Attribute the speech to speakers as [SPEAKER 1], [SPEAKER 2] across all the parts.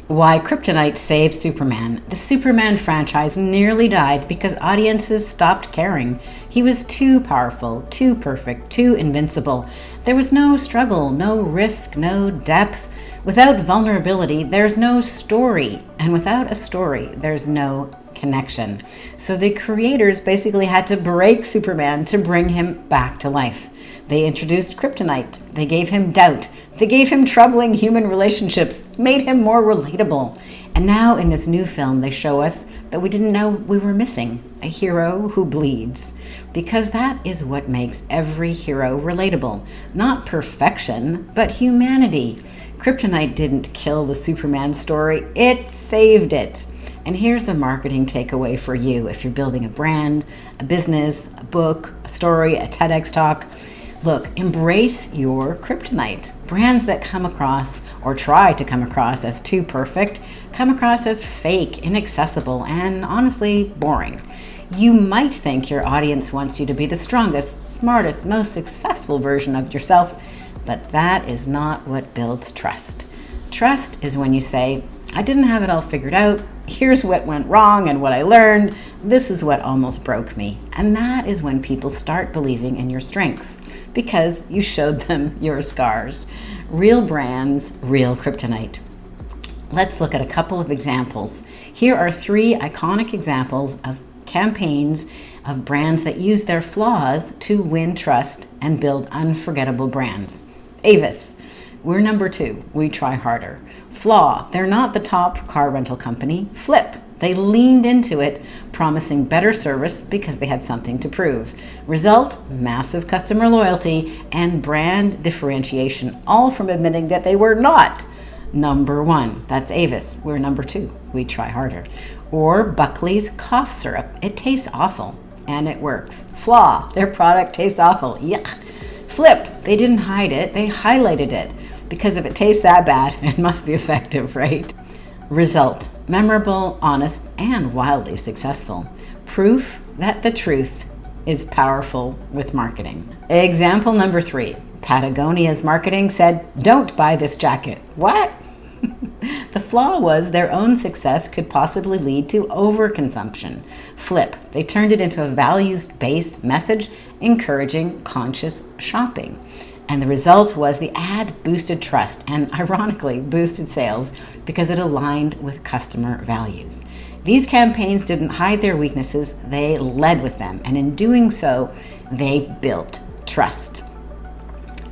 [SPEAKER 1] Why Kryptonite saved Superman. The Superman franchise nearly died because audiences stopped caring. He was too powerful, too perfect, too invincible. There was no struggle, no risk, no depth. Without vulnerability, there's no story. And without a story, there's no connection. So the creators basically had to break Superman to bring him back to life. They introduced Kryptonite. They gave him doubt. They gave him troubling human relationships, made him more relatable. And now in this new film, they show us that we didn't know we were missing a hero who bleeds. Because that is what makes every hero relatable. Not perfection, but humanity. Kryptonite didn't kill the Superman story, it saved it. And here's the marketing takeaway for you if you're building a brand, a business, a book, a story, a TEDx talk. Look, embrace your kryptonite. Brands that come across or try to come across as too perfect come across as fake, inaccessible, and honestly boring. You might think your audience wants you to be the strongest, smartest, most successful version of yourself, but that is not what builds trust. Trust is when you say, I didn't have it all figured out. Here's what went wrong and what I learned. This is what almost broke me. And that is when people start believing in your strengths because you showed them your scars. Real brands, real kryptonite. Let's look at a couple of examples. Here are 3 iconic examples of campaigns of brands that use their flaws to win trust and build unforgettable brands. Avis, we're number 2. We try harder. Flaw, they're not the top car rental company. Flip, they leaned into it, promising better service because they had something to prove. Result, massive customer loyalty and brand differentiation, all from admitting that they were not number 1. That's Avis. We're number 2. We try harder. Or Buckley's cough syrup. It tastes awful and it works. Flaw, their product tastes awful. Yuck. Flip, they didn't hide it, they highlighted it. Because if it tastes that bad, it must be effective, right? Result, memorable, honest, and wildly successful. Proof that the truth is powerful with marketing. Example number 3, Patagonia's marketing said, don't buy this jacket. What? The flaw was their own success could possibly lead to overconsumption. Flip, they turned it into a values-based message encouraging conscious shopping. And the result was the ad boosted trust and ironically boosted sales because it aligned with customer values. These campaigns didn't hide their weaknesses, they led with them. And in doing so, they built trust.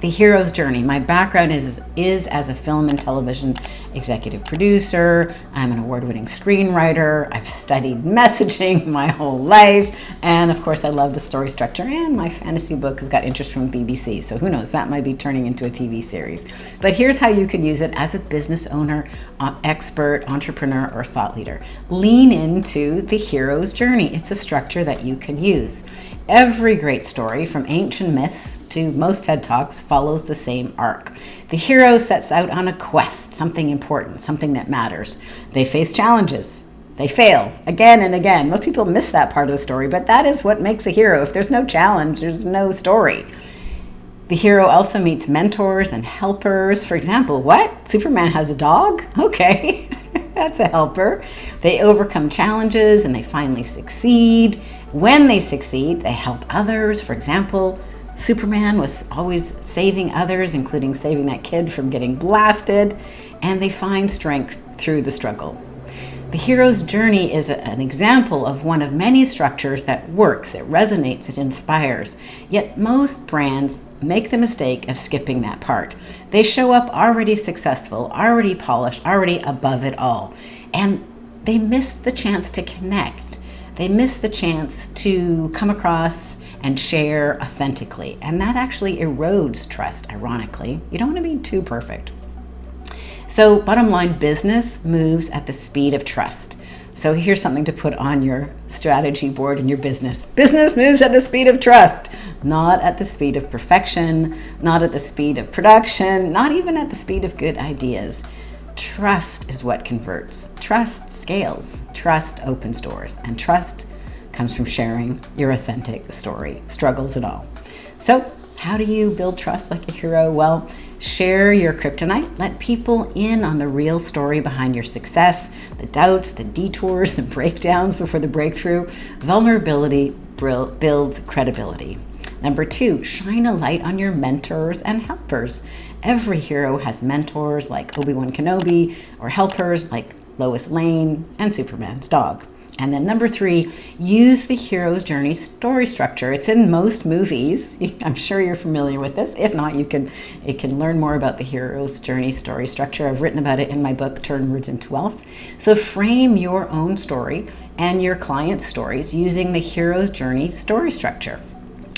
[SPEAKER 1] The hero's journey. My background is as a film and television executive producer. I'm an award-winning screenwriter. I've studied messaging my whole life. And of course, I love the story structure. And my fantasy book has got interest from BBC. So who knows, that might be turning into a TV series. But here's how you can use it as a business owner, expert, entrepreneur, or thought leader. Lean into the hero's journey. It's a structure that you can use. Every great story, from ancient myths to most TED Talks, follows the same arc. The hero sets out on a quest, something important, something that matters. They face challenges. They fail again and again. Most people miss that part of the story, but that is what makes a hero. If there's no challenge, there's no story. The hero also meets mentors and helpers. For example, what? Superman has a dog? Okay, that's a helper. They overcome challenges and they finally succeed. When they succeed, they help others. For example, Superman was always saving others, including saving that kid from getting blasted, and they find strength through the struggle. The hero's journey is an example of one of many structures that works, it resonates, it inspires. Yet most brands make the mistake of skipping that part. They show up already successful, already polished, already above it all, and they miss the chance to connect. They miss the chance to come across and share authentically. And that actually erodes trust, ironically. You don't want to be too perfect. So bottom line, business moves at the speed of trust. So here's something to put on your strategy board in your business. Business moves at the speed of trust, not at the speed of perfection, not at the speed of production, not even at the speed of good ideas. Trust is what converts. Trust scales. Trust opens doors. And trust comes from sharing your authentic story, struggles and all. So how do you build trust like a hero? Well, Share your kryptonite. Let people in on the real story behind your success, the doubts, the detours, the breakdowns before the breakthrough. Vulnerability builds credibility. Number 2, shine a light on your mentors and helpers. Every hero has mentors like Obi-Wan Kenobi, or helpers like Lois Lane and Superman's dog. And then number 3, use the hero's journey story structure. It's in most movies. I'm sure you're familiar with this. If not, you can learn more about the hero's journey story structure. I've written about it in my book, Turn Words into Wealth. So frame your own story and your client's stories using the hero's journey story structure.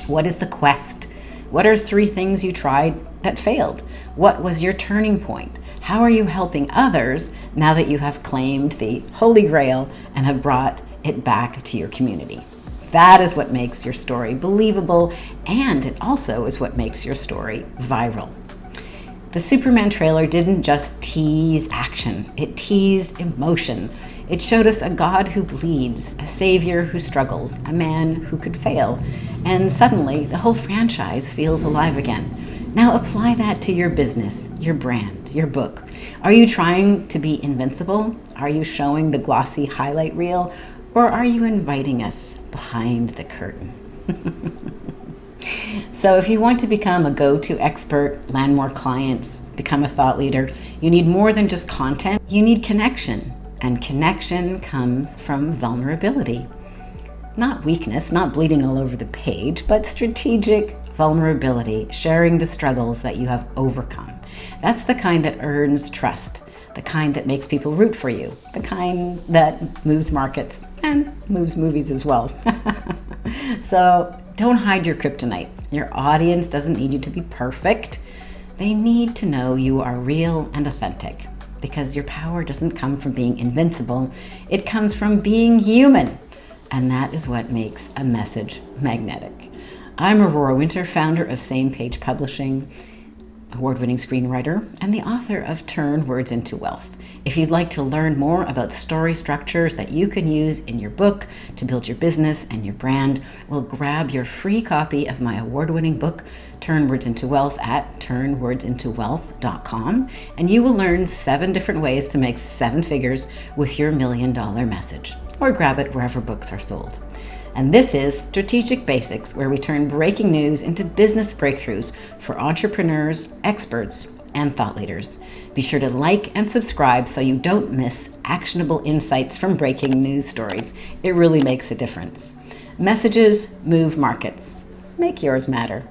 [SPEAKER 1] What is the quest? What are 3 things you tried that failed? What was your turning point? How are you helping others now that you have claimed the Holy Grail and have brought it back to your community? That is what makes your story believable, and it also is what makes your story viral. The Superman trailer didn't just tease action, it teased emotion. It showed us a God who bleeds, a savior who struggles, a man who could fail, and suddenly the whole franchise feels alive again. Now apply that to your business, your brand, your book. Are you trying to be invincible? Are you showing the glossy highlight reel? Or are you inviting us behind the curtain? So if you want to become a go-to expert, land more clients, become a thought leader, you need more than just content. You need connection. And connection comes from vulnerability. Not weakness, not bleeding all over the page, but strategic vulnerability, sharing the struggles that you have overcome. That's the kind that earns trust, the kind that makes people root for you, the kind that moves markets and moves movies as well. So don't hide your kryptonite. Your audience doesn't need you to be perfect. They need to know you are real and authentic, because your power doesn't come from being invincible. It comes from being human. And that is what makes a message magnetic. I'm Aurora Winter, founder of Same Page Publishing, award-winning screenwriter, and the author of Turn Words into Wealth. If you'd like to learn more about story structures that you can use in your book to build your business and your brand, well, grab your free copy of my award-winning book, Turn Words into Wealth, at turnwordsintowealth.com, and you will learn 7 different ways to make 7 figures with your $1 million message. Or grab it wherever books are sold. And this is Strategic Basics, where we turn breaking news into business breakthroughs for entrepreneurs, experts, and thought leaders. Be sure to like and subscribe so you don't miss actionable insights from breaking news stories. It really makes a difference. Messages move markets. Make yours matter.